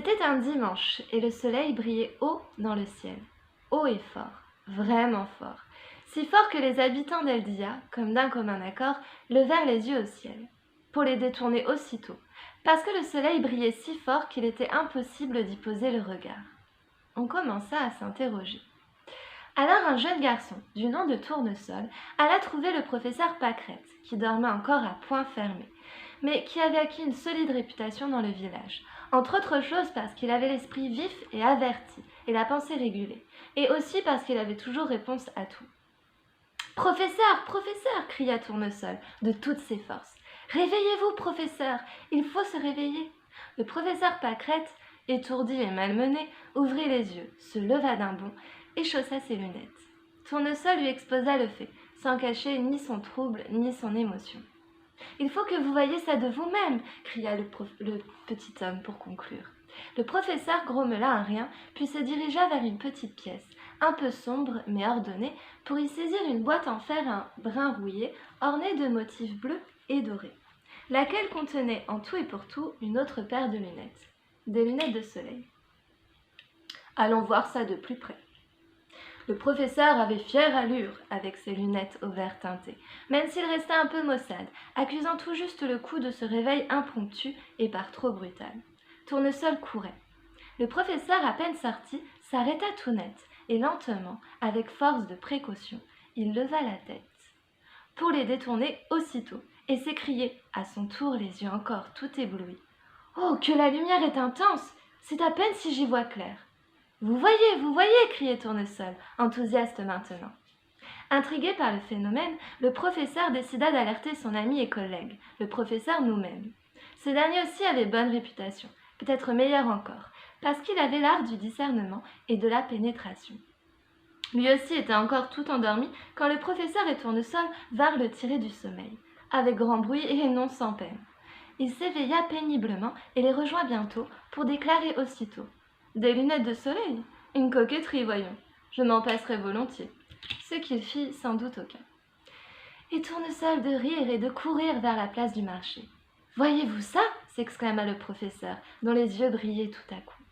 C'était un dimanche et le soleil brillait haut dans le ciel. Haut et fort, vraiment fort. Si fort que les habitants d'Eldia, comme d'un commun accord, levèrent les yeux au ciel, pour les détourner aussitôt, parce que le soleil brillait si fort qu'il était impossible d'y poser le regard. On commença à s'interroger. Alors un jeune garçon, du nom de Tournesol, alla trouver le professeur Pâquerette, qui dormait encore à poing fermé, mais qui avait acquis une solide réputation dans le village, entre autres choses parce qu'il avait l'esprit vif et averti, et la pensée régulée, et aussi parce qu'il avait toujours réponse à tout. « Professeur, professeur !» cria Tournesol de toutes ses forces. « Réveillez-vous, professeur, il faut se réveiller !» Le professeur Pâquerette, étourdi et malmené, ouvrit les yeux, se leva d'un bond et chaussa ses lunettes. Tournesol lui exposa le fait, sans cacher ni son trouble ni son émotion. « Il faut que vous voyiez ça de vous-même !» cria le petit homme pour conclure. Le professeur grommela un rien, puis se dirigea vers une petite pièce, un peu sombre mais ordonnée, pour y saisir une boîte en fer un brin rouillé, ornée de motifs bleus et dorés, laquelle contenait en tout et pour tout une autre paire de lunettes, des lunettes de soleil. « Allons voir ça de plus près. » Le professeur avait fière allure avec ses lunettes au vert teinté, même s'il restait un peu maussade, accusant tout juste le coup de ce réveil impromptu et par trop brutal. Tournesol courait. Le professeur, à peine sorti, s'arrêta tout net, et lentement, avec force de précaution, il leva la tête, pour les détourner aussitôt, et s'écrier, à son tour les yeux encore tout éblouis. « Oh, que la lumière est intense! C'est à peine si j'y vois clair !» « Vous voyez !» criait Tournesol, enthousiaste maintenant. Intrigué par le phénomène, le professeur décida d'alerter son ami et collègue, le professeur nous-mêmes. Ce dernier aussi avait bonne réputation, peut-être meilleure encore, parce qu'il avait l'art du discernement et de la pénétration. Lui aussi était encore tout endormi quand le professeur et Tournesol vinrent le tirer du sommeil, avec grand bruit et non sans peine. Il s'éveilla péniblement et les rejoint bientôt pour déclarer aussitôt. « Des lunettes de soleil ? Une coquetterie, voyons. Je m'en passerai volontiers. » Ce qu'il fit sans doute aucun. Et Tournesol de rire et de courir vers la place du marché. « Voyez-vous ça ?» s'exclama le professeur, dont les yeux brillaient tout à coup.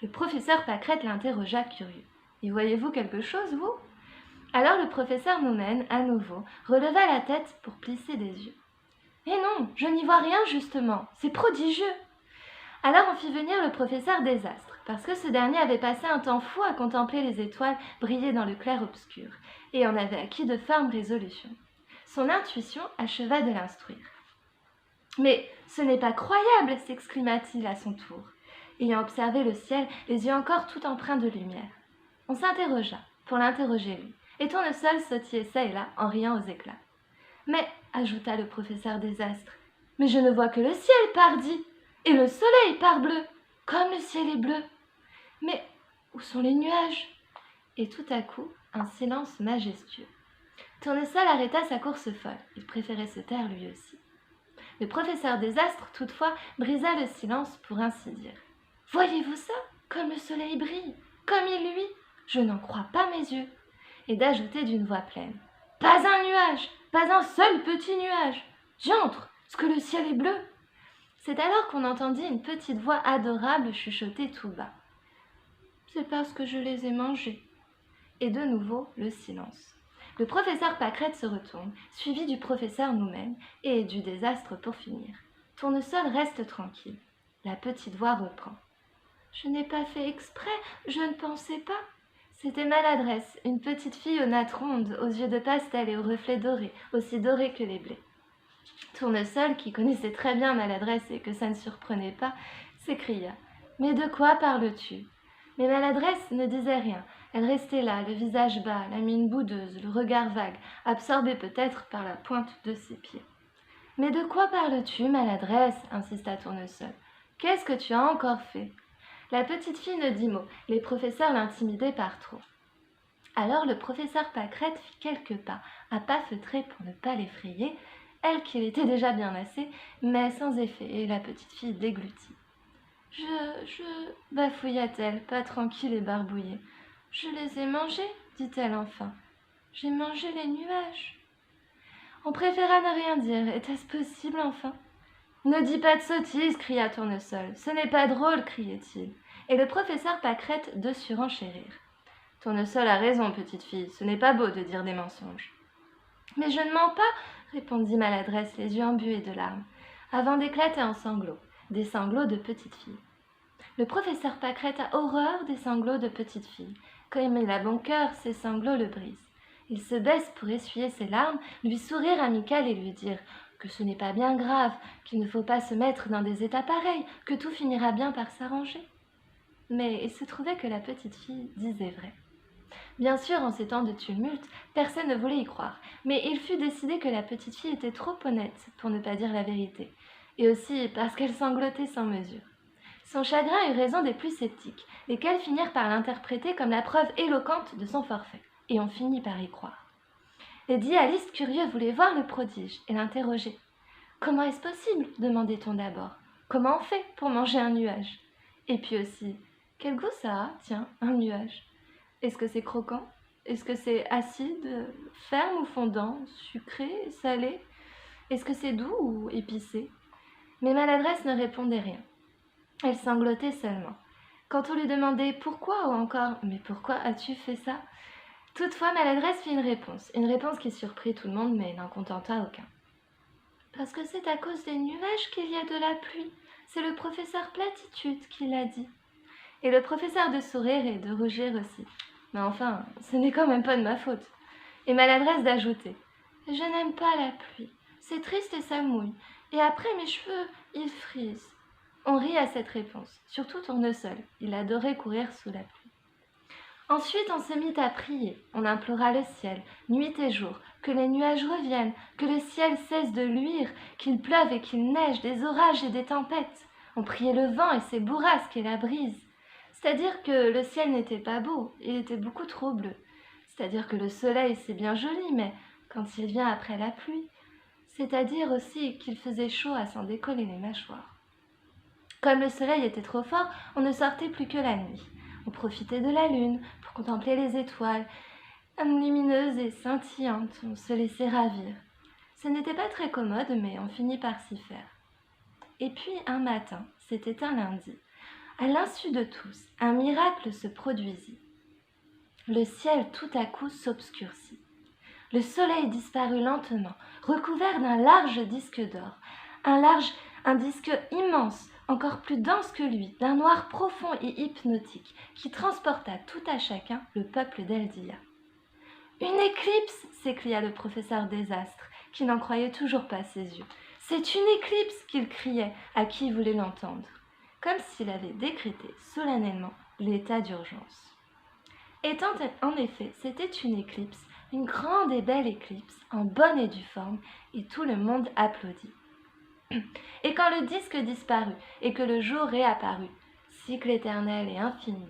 Le professeur Pâquerette l'interrogea curieux. « Y voyez-vous quelque chose, vous ?» Alors le professeur Noumen, à nouveau, releva la tête pour plisser des yeux. « Eh non, je n'y vois rien, justement. C'est prodigieux !» Alors on fit venir le professeur Désastre, parce que ce dernier avait passé un temps fou à contempler les étoiles briller dans le clair-obscur, et en avait acquis de fermes résolutions. Son intuition acheva de l'instruire. « Mais ce n'est pas croyable !» s'exclama-t-il à son tour, ayant observé le ciel, les yeux encore tout empreints de lumière. On s'interrogea, pour l'interroger lui, et Tournesol sautillait çà et là en riant aux éclats. « Mais, ajouta le professeur Désastre, mais je ne vois que le ciel, pardi, et le soleil, parbleu, comme le ciel est bleu. Mais où sont les nuages ?» Et tout à coup, un silence majestueux. Tournesol arrêta sa course folle, il préférait se taire lui aussi. Le professeur Désastre, toutefois, brisa le silence pour ainsi dire. « Voyez-vous ça? Comme le soleil brille, comme il luit, je n'en crois pas mes yeux. » Et d'ajouter d'une voix pleine. « Pas un nuage, pas un seul petit nuage. Diantre, ce que le ciel est bleu !» C'est alors qu'on entendit une petite voix adorable chuchoter tout bas. « C'est parce que je les ai mangés. » Et de nouveau, le silence. Le professeur Pâquerette se retourne, suivi du professeur nous-mêmes et du Désastre pour finir. Tournesol reste tranquille. La petite voix reprend. « Je n'ai pas fait exprès, je ne pensais pas. » C'était Maladresse, une petite fille aux nattes rondes, aux yeux de pastel et aux reflets dorés, aussi dorés que les blés. Tournesol, qui connaissait très bien Maladresse et que ça ne surprenait pas, s'écria. « Mais de quoi parles-tu » Mais Maladresse ne disait rien. Elle restait là, le visage bas, la mine boudeuse, le regard vague, absorbée peut-être par la pointe de ses pieds. « Mais de quoi parles-tu, Maladresse » insista Tournesol. « Qu'est-ce que tu as encore fait ?» La petite fille ne dit mot, les professeurs l'intimidaient par trop. Alors le professeur Pâquerette fit quelques pas, à pas feutrés pour ne pas l'effrayer, elle qui l'était déjà bien assez, mais sans effet, et la petite fille déglutit. « Je... bafouilla-t-elle, pas tranquille et barbouillée. « Je les ai mangés, dit-elle enfin. J'ai mangé les nuages. » On préféra ne rien dire. Était-ce possible, enfin ? Ne dis pas de sottises, cria Tournesol. Ce n'est pas drôle, criait-il. Et le professeur Pâquerette de surenchérir. Tournesol a raison, petite fille, ce n'est pas beau de dire des mensonges. Mais je ne mens pas, répondit Maladresse, les yeux embués de larmes, avant d'éclater en sanglots, des sanglots de petite fille. Le professeur Pâquerette a horreur des sanglots de petite fille. Comme il a bon cœur, ses sanglots le brisent. Il se baisse pour essuyer ses larmes, lui sourire amical et lui dire que ce n'est pas bien grave, qu'il ne faut pas se mettre dans des états pareils, que tout finira bien par s'arranger. Mais il se trouvait que la petite fille disait vrai. Bien sûr, en ces temps de tumulte, personne ne voulait y croire, mais il fut décidé que la petite fille était trop honnête pour ne pas dire la vérité, et aussi parce qu'elle sanglotait sans mesure. Son chagrin eut raison des plus sceptiques, lesquels finirent par l'interpréter comme la preuve éloquente de son forfait, et on finit par y croire. Les dialistes curieux voulaient voir le prodige et l'interroger. « Comment est-ce possible » demandait-on d'abord. « Comment on fait pour manger un nuage ?» Et puis aussi, « Quel goût ça a, tiens, un nuage ? Est-ce que c'est croquant ? Est-ce que c'est acide, ferme ou fondant, sucré, salé ? Est-ce que c'est doux ou épicé ?» Mais Maladresse ne répondait rien. Elle sanglotait seulement. Quand on lui demandait pourquoi ou encore mais pourquoi as-tu fait ça, toutefois Maladresse fit une réponse qui surprit tout le monde mais n'en contenta aucun. Parce que c'est à cause des nuages qu'il y a de la pluie. C'est le professeur Platitude qui l'a dit. Et le professeur de sourire et de rougir aussi. Mais enfin, ce n'est quand même pas de ma faute. Et Maladresse d'ajouter. Je n'aime pas la pluie. C'est triste et ça mouille. Et après mes cheveux, ils frisent. On rit à cette réponse, surtout Tournesol. Il adorait courir sous la pluie. Ensuite, on se mit à prier. On implora le ciel, nuit et jour, que les nuages reviennent, que le ciel cesse de luire, qu'il pleuve et qu'il neige, des orages et des tempêtes. On priait le vent et ses bourrasques et la brise. C'est-à-dire que le ciel n'était pas beau, il était beaucoup trop bleu. C'est-à-dire que le soleil, c'est bien joli, mais quand il vient après la pluie, c'est-à-dire aussi qu'il faisait chaud à s'en décoller les mâchoires. Comme le soleil était trop fort, on ne sortait plus que la nuit. On profitait de la lune pour contempler les étoiles, lumineuses et scintillantes. On se laissait ravir. Ce n'était pas très commode, mais on finit par s'y faire. Et puis un matin, c'était un lundi, à l'insu de tous, un miracle se produisit. Le ciel tout à coup s'obscurcit. Le soleil disparut lentement, recouvert d'un large disque d'or, un disque immense, encore plus dense que lui, d'un noir profond et hypnotique, qui transporta tout à chacun le peuple d'Eldia. « Une éclipse !» s'écria le professeur Désastre, qui n'en croyait toujours pas ses yeux. « C'est une éclipse !» qu'il criait à qui voulait l'entendre, comme s'il avait décrété solennellement l'état d'urgence. Étant en effet, c'était une éclipse, une grande et belle éclipse, en bonne et due forme, et tout le monde applaudit. Et quand le disque disparut, et que le jour réapparut, cycle éternel et infini,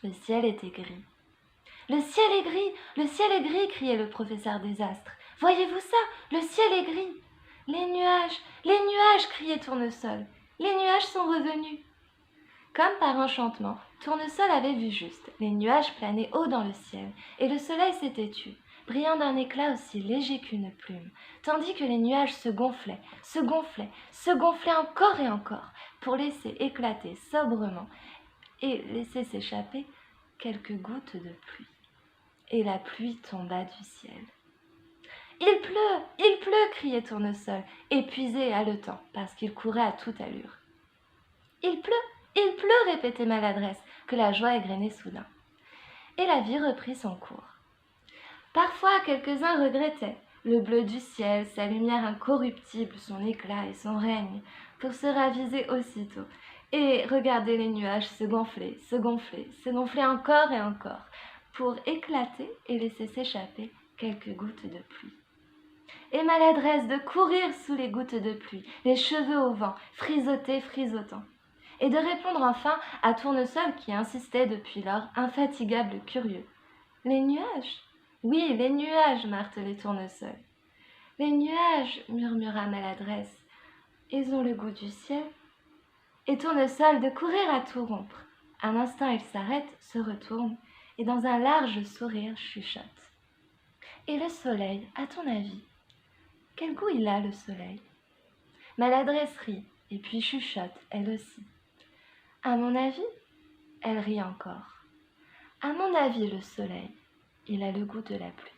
le ciel était gris. « Le ciel est gris, le ciel est gris !» criait le professeur Désastre. « Voyez-vous ça, le ciel est gris !»« Les nuages !» criait Tournesol. « Les nuages sont revenus !» Comme par enchantement, Tournesol avait vu juste. Les nuages planaient haut dans le ciel, et le soleil s'était tu, brillant d'un éclat aussi léger qu'une plume, tandis que les nuages se gonflaient encore et encore, pour laisser éclater sobrement et laisser s'échapper quelques gouttes de pluie. Et la pluie tomba du ciel. « Il pleut !» criait Tournesol, épuisé et haletant, parce qu'il courait à toute allure. « Il pleut !» répétait Maladresse, que la joie égrenait soudain. Et la vie reprit son cours. Parfois, quelques-uns regrettaient le bleu du ciel, sa lumière incorruptible, son éclat et son règne, pour se raviser aussitôt, et regarder les nuages se gonfler encore et encore, pour éclater et laisser s'échapper quelques gouttes de pluie. Et Maladresse de courir sous les gouttes de pluie, les cheveux au vent, frisottant, et de répondre enfin à Tournesol qui insistait depuis lors, infatigable curieux. « Les nuages ?» ?»« Oui, les nuages, » martelait Tournesol. « Les nuages, » murmura Maladresse, « ils ont le goût du ciel. » Et Tournesol de courir à tout rompre. Un instant il s'arrête, se retourne, et dans un large sourire chuchote. « Et le soleil, à ton avis, quel goût il a, le soleil ? Maladresse rit, et puis chuchote, elle aussi. À mon avis, elle rit encore. À mon avis, le soleil, il a le goût de la pluie.